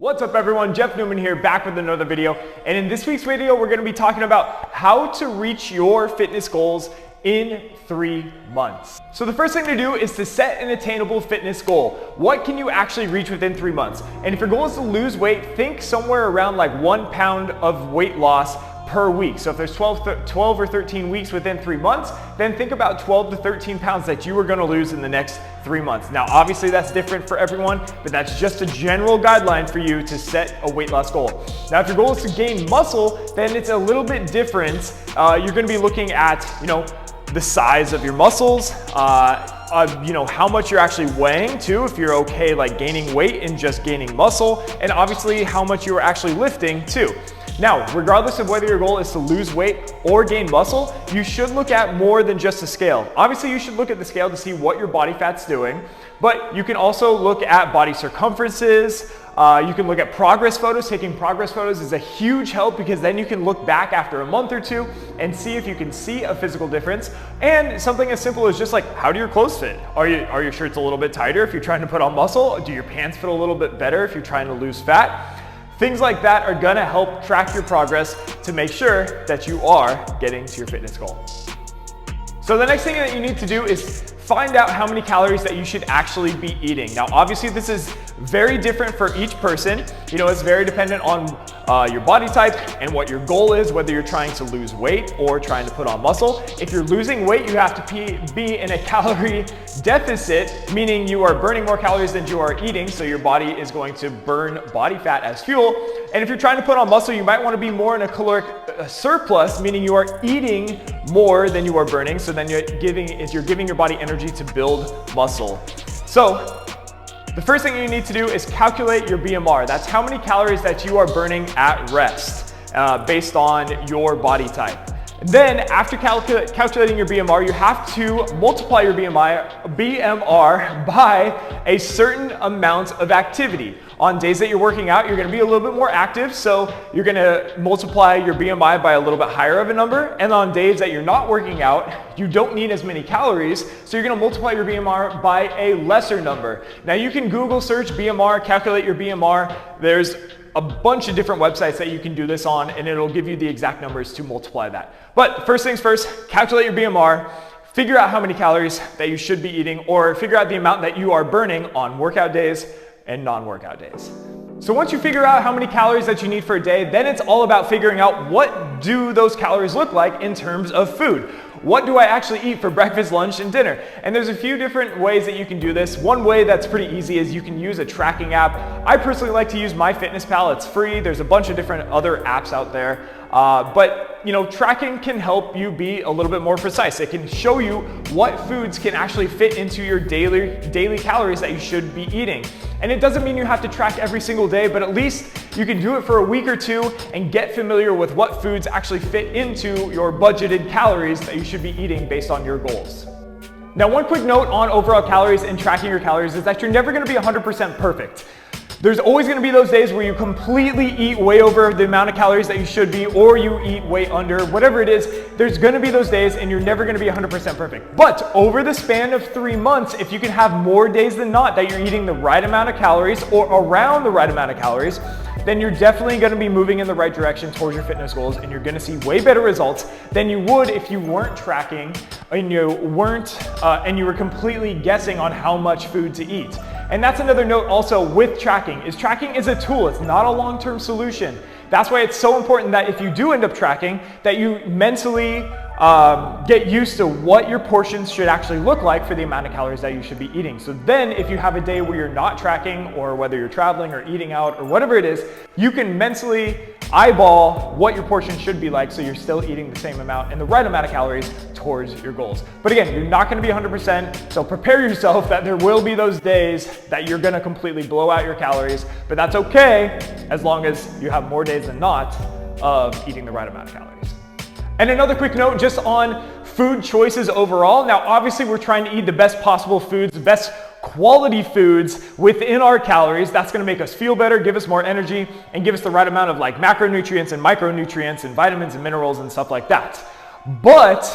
What's up everyone, Jeff Newman here, back with another video. And in this week's video, we're gonna be talking about how to reach your fitness goals in 3 months. So the first thing to do is to set an attainable fitness goal. What can you actually reach within 3 months? And if your goal is to lose weight, think somewhere around like 1 pound of weight loss per week. So if there's 12 or 13 weeks within 3 months, then think about 12 to 13 pounds that you are gonna lose in the next 3 months. Now, obviously that's different for everyone, but that's just a general guideline for you to set a weight loss goal. Now, if your goal is to gain muscle, then it's a little bit different. You're gonna be looking at, the size of your muscles, how much you're actually weighing too, if you're okay like gaining weight and just gaining muscle, and obviously how much you are actually lifting too. Now, regardless of whether your goal is to lose weight or gain muscle, you should look at more than just a scale. Obviously, you should look at the scale to see what your body fat's doing, but you can also look at body circumferences. You can look at progress photos. Taking progress photos is a huge help because then you can look back after a month or two and see if you can see a physical difference. And something as simple as just like, how do your clothes fit? Are your shirts a little bit tighter if you're trying to put on muscle? Do your pants fit a little bit better if you're trying to lose fat? Things like that are gonna help track your progress to make sure that you are getting to your fitness goal. So the next thing that you need to do is find out how many calories that you should actually be eating. Now, obviously this is very different for each person. It's very dependent on your body type and what your goal is, whether you're trying to lose weight or trying to put on muscle. If you're losing weight, you have to be in a calorie deficit, meaning you are burning more calories than you are eating, so your body is going to burn body fat as fuel. And if you're trying to put on muscle, you might want to be more in a caloric surplus, meaning you are eating more than you are burning, so then you're giving your body energy to build muscle. So the first thing you need to do is calculate your BMR. That's how many calories that you are burning at rest based on your body type. Then after calculating your BMR, you have to multiply your BMR by a certain amount of activity. On days that you're working out, you're gonna be a little bit more active, so you're gonna multiply your BMI by a little bit higher of a number. And on days that you're not working out, you don't need as many calories, so you're gonna multiply your BMR by a lesser number. Now you can Google search BMR, calculate your BMR. There's a bunch of different websites that you can do this on, and it'll give you the exact numbers to multiply that. But first things first, calculate your BMR, figure out how many calories that you should be eating, or figure out the amount that you are burning on workout days and non-workout days. So once you figure out how many calories that you need for a day, then it's all about figuring out what do those calories look like in terms of food. What do I actually eat for breakfast, lunch, and dinner? And there's a few different ways that you can do this. One way that's pretty easy is you can use a tracking app. I personally like to use MyFitnessPal. It's free. There's a bunch of different other apps out there. But tracking can help you be a little bit more precise. It can show you what foods can actually fit into your daily calories that you should be eating. And it doesn't mean you have to track every single day, but at least you can do it for a week or two and get familiar with what foods actually fit into your budgeted calories that you should be eating based on your goals. Now, one quick note on overall calories and tracking your calories is that you're never gonna be 100% perfect. There's always gonna be those days where you completely eat way over the amount of calories that you should be, or you eat way under, whatever it is. There's gonna be those days and you're never gonna be 100% perfect. But over the span of 3 months, if you can have more days than not that you're eating the right amount of calories or around the right amount of calories, then you're definitely gonna be moving in the right direction towards your fitness goals, and you're gonna see way better results than you would if you weren't tracking and you were completely guessing on how much food to eat. And that's another note also with tracking is a tool. It's not a long-term solution. That's why it's so important that if you do end up tracking, that you mentally get used to what your portions should actually look like for the amount of calories that you should be eating. So then if you have a day where you're not tracking, or whether you're traveling or eating out or whatever it is, you can mentally eyeball what your portion should be like so you're still eating the same amount and the right amount of calories towards your goals. But again, you're not gonna be 100%, so prepare yourself that there will be those days that you're gonna completely blow out your calories, but that's okay as long as you have more days than not of eating the right amount of calories. And another quick note just on food choices overall. Now, obviously we're trying to eat the best possible foods, the best quality foods within our calories. That's gonna make us feel better, give us more energy, and give us the right amount of like macronutrients and micronutrients and vitamins and minerals and stuff like that. But,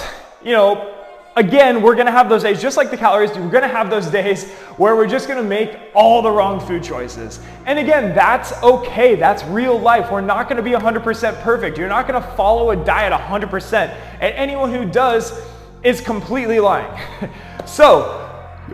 again, we're gonna have those days, just like the calories, we're gonna have those days where we're just gonna make all the wrong food choices. And again, that's okay, that's real life. We're not gonna be 100% perfect. You're not gonna follow a diet 100%. And anyone who does is completely lying. So,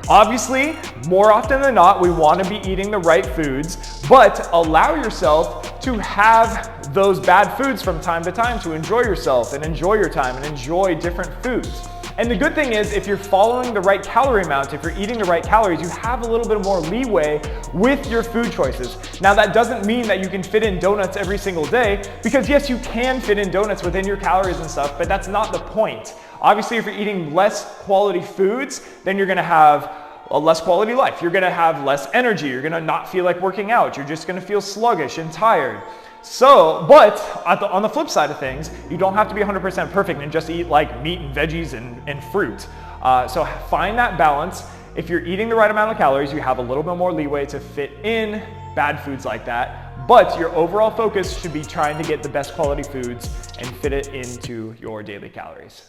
obviously, more often than not, we wanna be eating the right foods, but allow yourself to have those bad foods from time to time to enjoy yourself and enjoy your time and enjoy different foods. And the good thing is, if you're following the right calorie amount, if you're eating the right calories, you have a little bit more leeway with your food choices. Now, that doesn't mean that you can fit in donuts every single day, because yes, you can fit in donuts within your calories and stuff, but that's not the point. Obviously, if you're eating less quality foods, then you're gonna have a less quality life. You're gonna have less energy. You're gonna not feel like working out. You're just gonna feel sluggish and tired. So, but on the flip side of things, you don't have to be 100% perfect and just eat like meat and veggies and fruit. So find that balance. If you're eating the right amount of calories, you have a little bit more leeway to fit in bad foods like that. But your overall focus should be trying to get the best quality foods and fit it into your daily calories.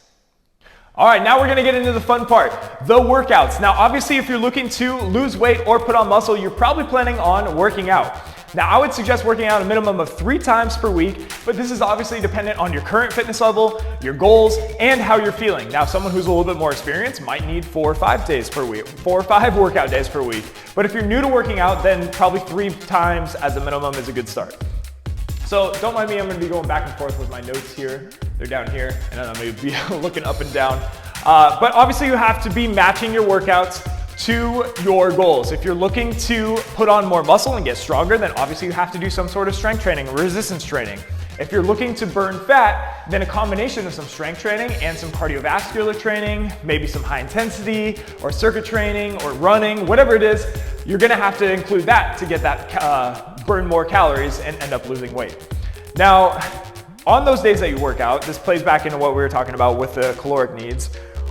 All right, now we're gonna get into the fun part, the workouts. Now, obviously, if you're looking to lose weight or put on muscle, you're probably planning on working out. Now, I would suggest working out a minimum of 3 times per week, but this is obviously dependent on your current fitness level, your goals, and how you're feeling. Now, someone who's a little bit more experienced might need 4 or 5 days per week, 4 or 5 workout days per week. But if you're new to working out, then probably 3 times as a minimum is a good start. So don't mind me, I'm gonna be going back and forth with my notes here. They're down here, and I'm gonna be looking up and down. But obviously you have to be matching your workouts to your goals. If you're looking to put on more muscle and get stronger, then obviously you have to do some sort of strength training or resistance training. If you're looking to burn fat, then a combination of some strength training and some cardiovascular training, maybe some high intensity or circuit training or running, whatever it is, you're gonna have to include that to get that burn more calories and end up losing weight. Now, on those days that you work out, this plays back into what we were talking about with the caloric needs.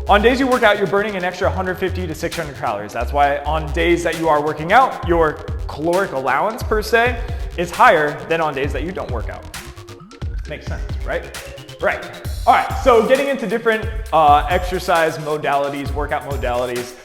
On days you work out, you're burning an extra 150 to 600 calories. That's why on days that you are working out, your caloric allowance per se is higher than on days that you don't work out. Makes sense, right? Right. All right, so getting into different exercise modalities, workout modalities.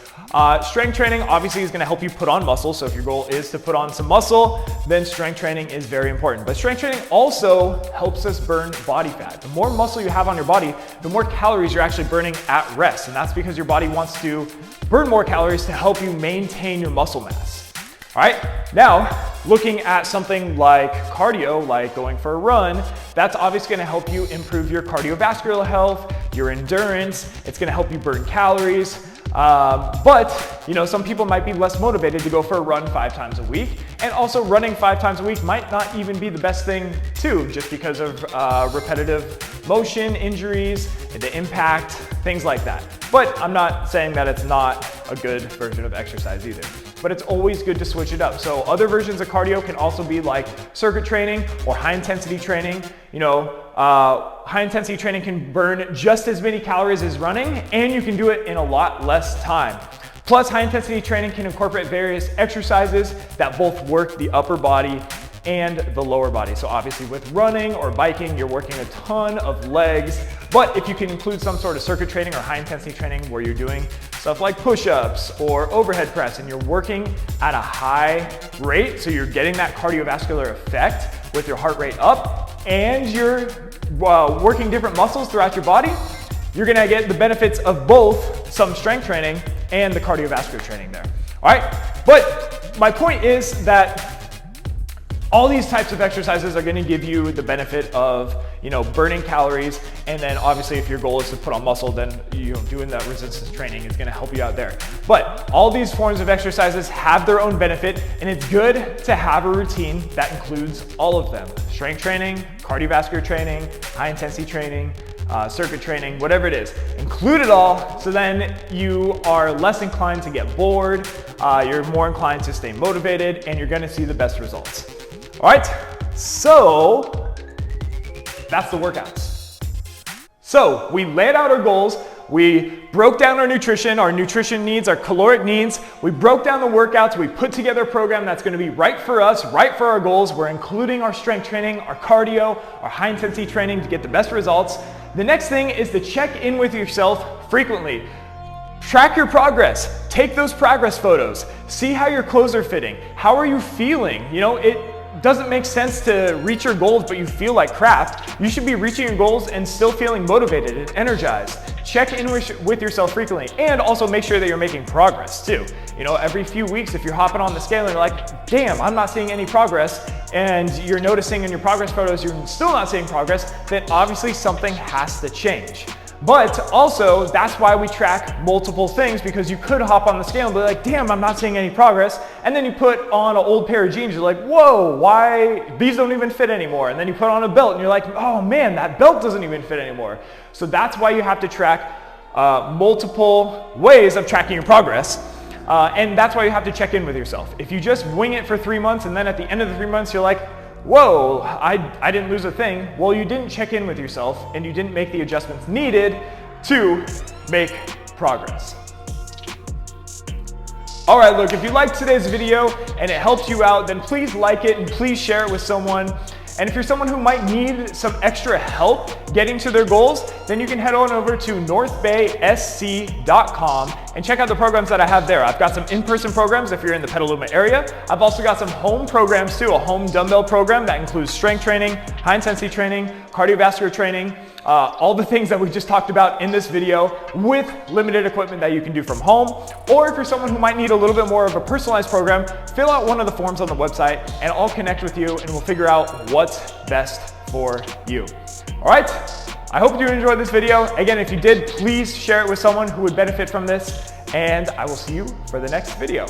Strength training obviously is gonna help you put on muscle. So if your goal is to put on some muscle, then strength training is very important. But strength training also helps us burn body fat. The more muscle you have on your body, the more calories you're actually burning at rest. And that's because your body wants to burn more calories to help you maintain your muscle mass. All right, now looking at something like cardio, like going for a run, that's obviously gonna help you improve your cardiovascular health, your endurance. It's gonna help you burn calories. But you know, some people might be less motivated to go for a run 5 times a week, and also running 5 times a week might not even be the best thing too, just because of repetitive motion, injuries, the impact, things like that. But I'm not saying that it's not a good version of exercise either. But it's always good to switch it up. So other versions of cardio can also be like circuit training or high intensity training. You know, high intensity training can burn just as many calories as running, and you can do it in a lot less time. Plus, high intensity training can incorporate various exercises that both work the upper body and the lower body. So obviously with running or biking, you're working a ton of legs, but if you can include some sort of circuit training or high intensity training where you're doing stuff like push-ups or overhead press and you're working at a high rate, so you're getting that cardiovascular effect with your heart rate up, and you're working different muscles throughout your body, you're gonna get the benefits of both some strength training and the cardiovascular training there. All right, but my point is that all these types of exercises are going to give you the benefit of, you know, burning calories, and then obviously if your goal is to put on muscle, then doing that resistance training is going to help you out there. But all these forms of exercises have their own benefit, and it's good to have a routine that includes all of them: strength training, cardiovascular training, high intensity training, circuit training, whatever it is. Include it all, so then you are less inclined to get bored, you're more inclined to stay motivated, and you're going to see the best results. All right, so that's the workouts. So we laid out our goals, we broke down our nutrition needs, our caloric needs, we broke down the workouts, we put together a program that's gonna be right for us, right for our goals. We're including our strength training, our cardio, our high intensity training to get the best results. The next thing is to check in with yourself frequently. Track your progress. Take those progress photos. See how your clothes are fitting. How are you feeling? You know, it doesn't make sense to reach your goals but you feel like crap. You should be reaching your goals and still feeling motivated and energized. Check in with yourself frequently, and also make sure that you're making progress too. You know, every few weeks, if you're hopping on the scale and you're like, damn, I'm not seeing any progress, and you're noticing in your progress photos you're still not seeing progress, then obviously something has to change. But also, that's why we track multiple things, because you could hop on the scale and be like, damn, I'm not seeing any progress. And then you put on an old pair of jeans, you're like, whoa, why? These don't even fit anymore. And then you put on a belt and you're like, oh man, that belt doesn't even fit anymore. So that's why you have to track multiple ways of tracking your progress. And that's why you have to check in with yourself. If you just wing it for 3 months and then at the end of the 3 months, you're like, whoa, I didn't lose a thing. Well, you didn't check in with yourself and you didn't make the adjustments needed to make progress. All right, look, if you liked today's video and it helped you out, then please like it and please share it with someone. And if you're someone who might need some extra help getting to their goals, then you can head on over to northbaysc.com and check out the programs that I have there. I've got some in-person programs if you're in the Petaluma area. I've also got some home programs too, a home dumbbell program that includes strength training, high intensity training, cardiovascular training, all the things that we just talked about in this video with limited equipment that you can do from home. Or if you're someone who might need a little bit more of a personalized program, fill out one of the forms on the website and I'll connect with you and we'll figure out what's best for you. All right, I hope you enjoyed this video. Again, if you did, please share it with someone who would benefit from this, and I will see you for the next video.